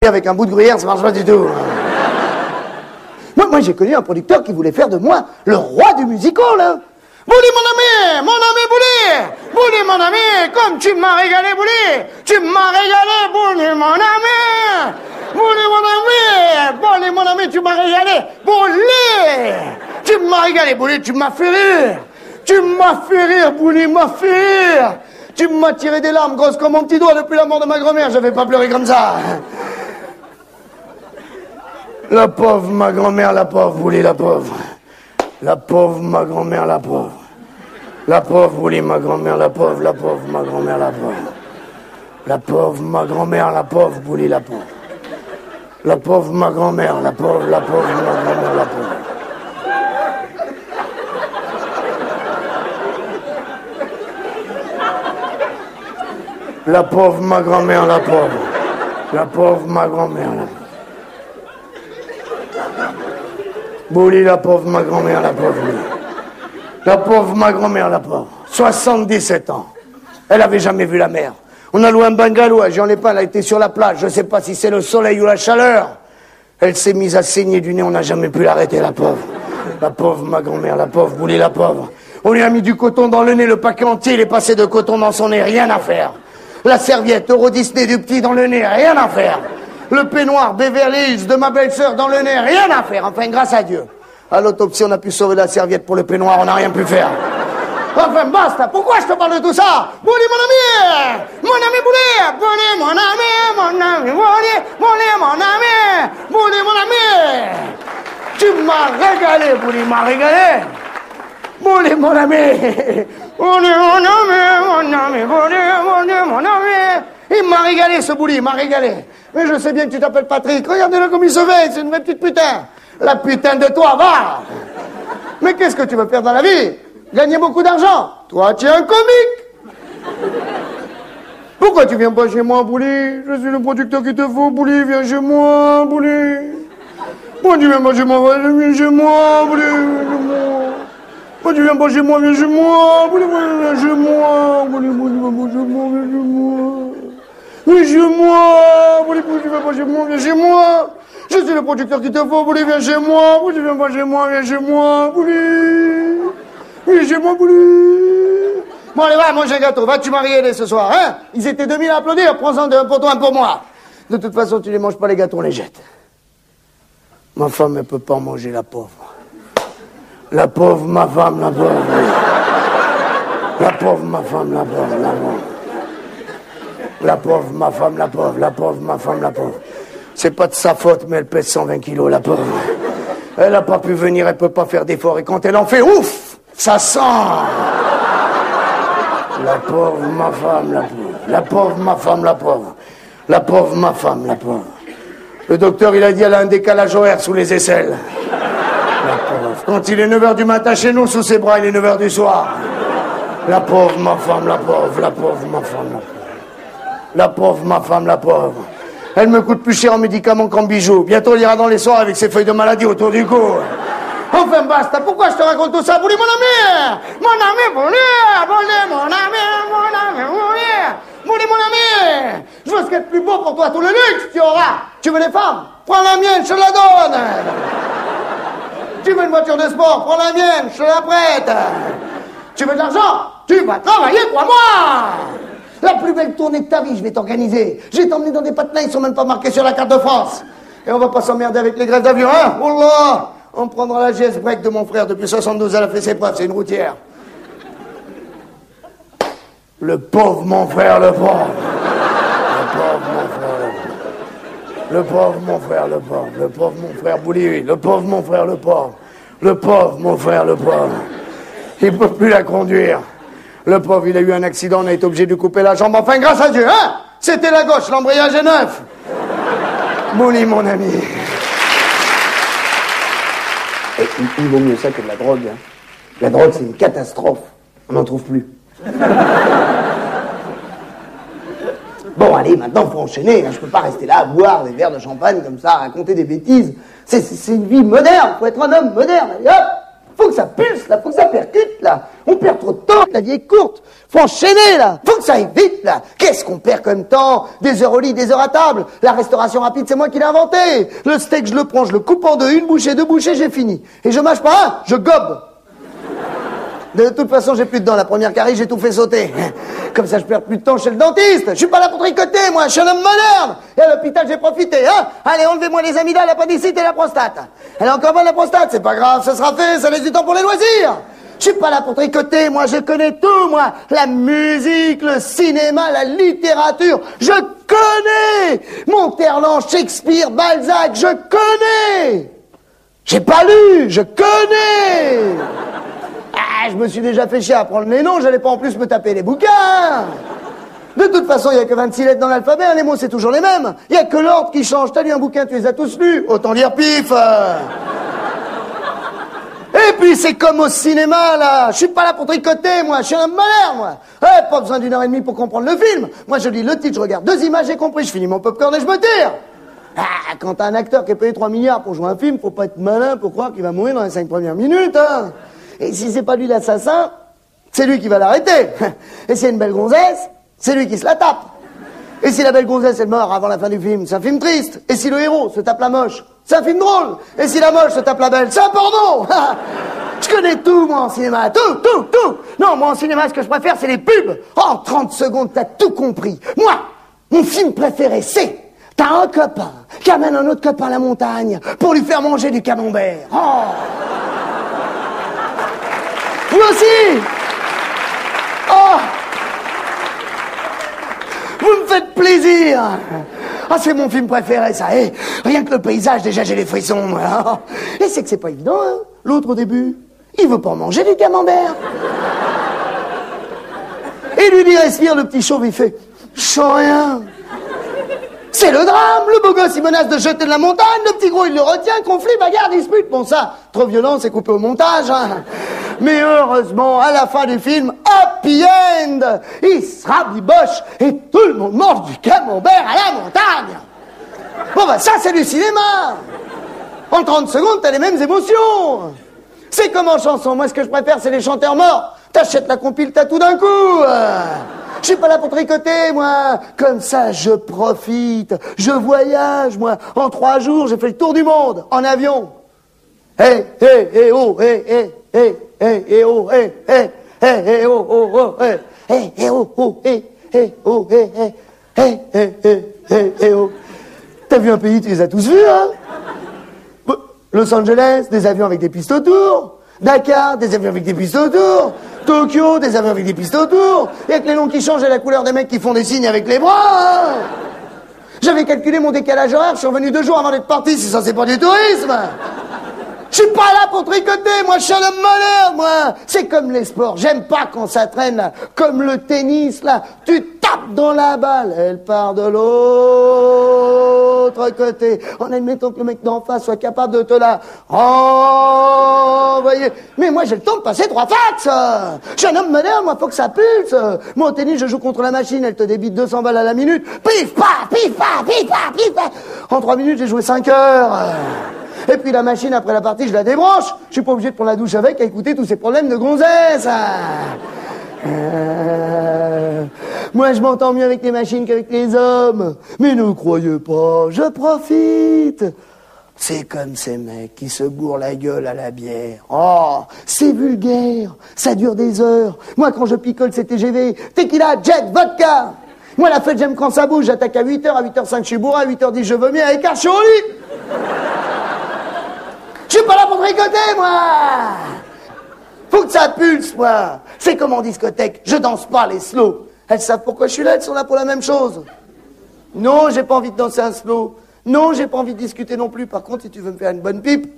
Et avec un bout de gruyère, ça marche pas du tout. Moi j'ai connu un producteur qui voulait faire de moi le roi du musical, hein. Bouli, mon ami, Bouli! Bouli, mon ami, comme tu m'as régalé, Bouli! Tu m'as régalé, Bouli, mon ami! Bouli, mon ami, tu m'as régalé! Bouli! Tu m'as régalé, Bouli, tu m'as fait rire! Tu m'as fait rire, Bouli, m'a fait rire! Tu m'as tiré des larmes grosses comme mon petit doigt depuis la mort de ma grand-mère, j'avais pas pleuré comme ça! La pauvre, ma grand-mère, la pauvre, Bouli, la pauvre. La pauvre, ma grand-mère, la pauvre. La pauvre, Bouli, ma grand-mère, la pauvre, ma grand-mère, la pauvre. La pauvre, ma grand-mère, la pauvre, Bouli, la pauvre. La pauvre, ma grand-mère, la pauvre, ma grand-mère, la pauvre. La pauvre, ma grand-mère, la pauvre. La pauvre, ma grand-mère, la pauvre. Bouli, la pauvre, ma grand-mère, la pauvre. La pauvre, ma grand-mère, la pauvre. 77 ans. Elle avait jamais vu la mer. On a loué un bungalow à Jean-les-Pins, elle a été sur la plage. Je sais pas si c'est le soleil ou la chaleur. Elle s'est mise à saigner du nez, on n'a jamais pu l'arrêter, la pauvre. La pauvre, ma grand-mère, la pauvre, Bouli, la pauvre. On lui a mis du coton dans le nez, le paquet entier, il est passé de coton dans son nez, rien à faire. La serviette Euro Disney du petit dans le nez, rien à faire. Le peignoir Beverly Hills de ma belle-sœur dans le nez, rien à faire. Enfin, grâce à Dieu. À l'autopsie, on a pu sauver la serviette pour le peignoir, on n'a rien pu faire. Enfin, basta. Pourquoi je te parle de tout ça? Bouli, mon ami! Mon ami, Bouli! Bouli, mon ami, Bouli! Bouli, mon ami! Bouli, mon ami! Tu m'as régalé, Bouli, m'a régalé! Bouli, mon ami! Bouli, mon ami, Bouli, mon ami! Il m'a régalé, ce Bouli, il m'a régalé. Mais je sais bien que tu t'appelles Patrick. Regardez-le comme il se fait, c'est une vraie petite putain. La putain de toi, va! Mais qu'est-ce que tu veux faire dans la vie? Gagner beaucoup d'argent? Toi, tu es un comique! Pourquoi tu viens pas chez moi, Bouli? Je suis le producteur qu'il te faut, Bouli, viens chez moi, Bouli. Pourquoi tu viens pas chez moi? Viens chez moi, Bouli, viens chez moi. Pourquoi tu viens pas chez moi? Viens chez moi, Bouli, viens chez moi. Bouli, viens chez moi, viens chez moi. Viens chez moi, Bouli, tu viens pas chez moi, viens chez moi. Je suis le producteur qu'il te faut, Bouli, viens chez moi. Bouli, tu viens pas chez moi, viens chez moi, Bouli. Viens chez moi, Bouli. Bon, allez, va, mange un gâteau, va, tu m'as régalé ce soir, hein? Ils étaient 2000 à applaudir, prends-en un pour toi, un pour moi. De toute façon, tu les manges pas, les gâteaux, on les jette. Ma femme, elle peut pas en manger, la pauvre. La pauvre, ma femme, la pauvre. La pauvre, ma femme, la pauvre, la pauvre. La pauvre, ma femme, la pauvre, la pauvre, ma femme, la pauvre. C'est pas de sa faute, mais elle pèse 120 kilos, la pauvre. Elle a pas pu venir, elle peut pas faire d'efforts. Et quand elle en fait, ouf, ça sent. La pauvre, ma femme, la pauvre. La pauvre, ma femme, la pauvre. La pauvre, ma femme, la pauvre. Le docteur, il a dit, elle a un décalage horaire sous les aisselles. La pauvre. Quand il est 9h du matin chez nous, sous ses bras, il est 9h du soir. La pauvre, ma femme, la pauvre. La pauvre, ma femme, la pauvre. La pauvre, ma femme, la pauvre. Elle me coûte plus cher en médicaments qu'en bijoux. Bientôt, elle ira dans les soirs avec ses feuilles de maladie autour du cou. Enfin, basta. Pourquoi je te raconte tout ça? Bouli, mon ami! Mon ami, Bouli! Bouli, mon ami, Bouli! Bouli, mon ami! Je veux ce qui est le plus beau pour toi, tout le luxe tu auras. Tu veux les femmes? Prends la mienne, je te la donne! Tu veux une voiture de sport? Prends la mienne, je te la prête! Tu veux de l'argent? Tu vas travailler, crois-moi! La plus belle tournée de ta vie, je vais t'organiser. Je vais t'emmener dans des patelins, ils sont même pas marqués sur la carte de France. Et on va pas s'emmerder avec les grèves d'avion, hein? Oh là! On prendra la GS Break de mon frère. Depuis 72, elle a fait ses preuves, c'est une routière. Le pauvre mon frère, le pauvre. Le pauvre mon frère, le pauvre. Le pauvre mon frère, le pauvre. Le pauvre mon frère Bouli. Le pauvre mon frère, le pauvre. Le pauvre mon frère, le pauvre. Il peut plus la conduire. Le pauvre, il a eu un accident, on a été obligé de lui couper la jambe. Enfin, grâce à Dieu, hein? C'était la gauche, l'embrayage est neuf. Bouli, mon ami. Et il vaut mieux ça que de la drogue. Hein. La drogue, c'est une catastrophe. On n'en trouve plus. Bon, allez, maintenant, faut enchaîner. Hein. Je peux pas rester là à boire des verres de champagne comme ça, à raconter des bêtises. C'est une vie moderne. Faut être un homme moderne. Allez, hop! Faut que ça pulse, là. Faut que ça percute, là. On perd trop de temps. La vie est courte. Faut enchaîner, là. Faut que ça aille vite, là. Qu'est-ce qu'on perd comme temps? Des heures au lit, des heures à table. La restauration rapide, c'est moi qui l'ai inventé. Le steak, je le prends, je le coupe en deux. Une bouchée, deux bouchées, j'ai fini. Et je mâche pas, je gobe. De toute façon, j'ai plus de dents. La première carie, j'ai tout fait sauter. Comme ça, je perds plus de temps chez le dentiste. Je suis pas là pour tricoter, moi. Je suis un homme moderne. Et à l'hôpital, j'ai profité, hein. Allez, enlevez-moi les amygdales, l'appendicite et la prostate. Elle est encore bonne, la prostate. C'est pas grave, ça sera fait. Ça laisse du temps pour les loisirs. Je suis pas là pour tricoter, moi. Je connais tout, moi. La musique, le cinéma, la littérature. Je connais. Monterland, Shakespeare, Balzac. Je connais. J'ai pas lu. Je connais. Ah, je me suis déjà fait chier à apprendre les noms, j'allais pas en plus me taper les bouquins. De toute façon, il y a que 26 lettres dans l'alphabet, hein, les mots c'est toujours les mêmes. Il y a que l'ordre qui change. T'as lu un bouquin, tu les as tous lus. Autant lire pif. Et puis c'est comme au cinéma, là. Je suis pas là pour tricoter, moi. Je suis un malheur, moi. Pas besoin d'une heure et demie pour comprendre le film. Moi, je lis le titre, je regarde 2 images, j'ai compris. Je finis mon popcorn et je me tire. Ah, quand t'as un acteur qui est payé 3 milliards pour jouer un film, faut pas être malin pour croire qu'il va mourir dans les 5 premières minutes, hein. Et si c'est pas lui l'assassin, c'est lui qui va l'arrêter. Et s'il y a une belle gonzesse, c'est lui qui se la tape. Et si la belle gonzesse elle meurt avant la fin du film, c'est un film triste. Et si le héros se tape la moche, c'est un film drôle. Et si la moche se tape la belle, c'est un porno. Je connais tout, moi, en cinéma. Tout. Non, moi, en cinéma, ce que je préfère, c'est les pubs. En 30 secondes, t'as tout compris. Moi, mon film préféré, c'est... T'as un copain qui amène un autre copain à la montagne pour lui faire manger du camembert. Oh. Vous aussi. Oh. Vous me faites plaisir. Ah, c'est mon film préféré, ça. Et rien que le paysage, déjà, j'ai les frissons, moi. Et c'est que c'est pas évident, hein. L'autre, au début, il veut pas manger du camembert. Et lui dit, respire, le petit chauve, il fait, je sens rien. C'est le drame, le beau gosse il menace de jeter de la montagne, le petit gros il le retient, conflit, bagarre, dispute, bon ça, trop violent, c'est coupé au montage, hein. Mais heureusement, à la fin du film, happy end, il se rabiboche et tout le monde mange du camembert à la montagne. Bon bah ça c'est du cinéma. En 30 secondes t'as les mêmes émotions. C'est comme en chanson, moi ce que je préfère c'est les chanteurs morts. T'achètes la compile, t'as tout d'un coup. Je suis pas là pour tricoter, moi. Comme ça, je profite. Je voyage, moi. En 3 jours, j'ai fait le tour du monde. En avion. Hey, oh, hey, oh, hey, oh, oh. T'as vu un pays, tu les as tous vus, hein? Los Angeles, des avions avec des pistes autour. Dakar, des avions avec des pistes autour. Tokyo, des avions avec des pistes autour. Il y a que les noms qui changent et la couleur des mecs qui font des signes avec les bras. Hein. J'avais calculé mon décalage horaire, je suis revenu 2 jours avant d'être parti, si ça c'est pas du tourisme. Je suis pas là pour tricoter, moi je suis un homme moderne, moi. C'est comme les sports, j'aime pas quand ça traîne, là. Comme le tennis, là. Tu tapes dans la balle, elle part de l'autre côté. En admettant que le mec d'en face soit capable de te la renvoyer. Mais moi j'ai le temps de passer 3 fax. Je suis un homme moderne, moi faut que ça pulse. Moi au tennis je joue contre la machine, elle te débite 200 balles à la minute. Pif, paf, pif, paf, pif, paf, pif, paf. En 3 minutes j'ai joué 5 heures. Et puis la machine, après la partie, je la débranche. Je suis pas obligé de prendre la douche avec à écouter tous ces problèmes de gonzesse. Moi, je m'entends mieux avec les machines qu'avec les hommes. Mais ne croyez pas, je profite. C'est comme ces mecs qui se bourrent la gueule à la bière. Oh, c'est vulgaire, ça dure des heures. Moi, quand je picole ces TGV, tequila, jet, vodka. Moi, la fête, j'aime quand ça bouge. J'attaque à 8h, à 8h05, je suis bourré, à 8h10, je vomis, à écart, je suis au lit. Je suis pas là pour tricoter, moi. Faut que ça pulse, moi. C'est comme en discothèque, je danse pas les slow. Elles savent pourquoi je suis là, elles sont là pour la même chose. Non, j'ai pas envie de danser un slow. Non, j'ai pas envie de discuter non plus. Par contre, si tu veux me faire une bonne pipe,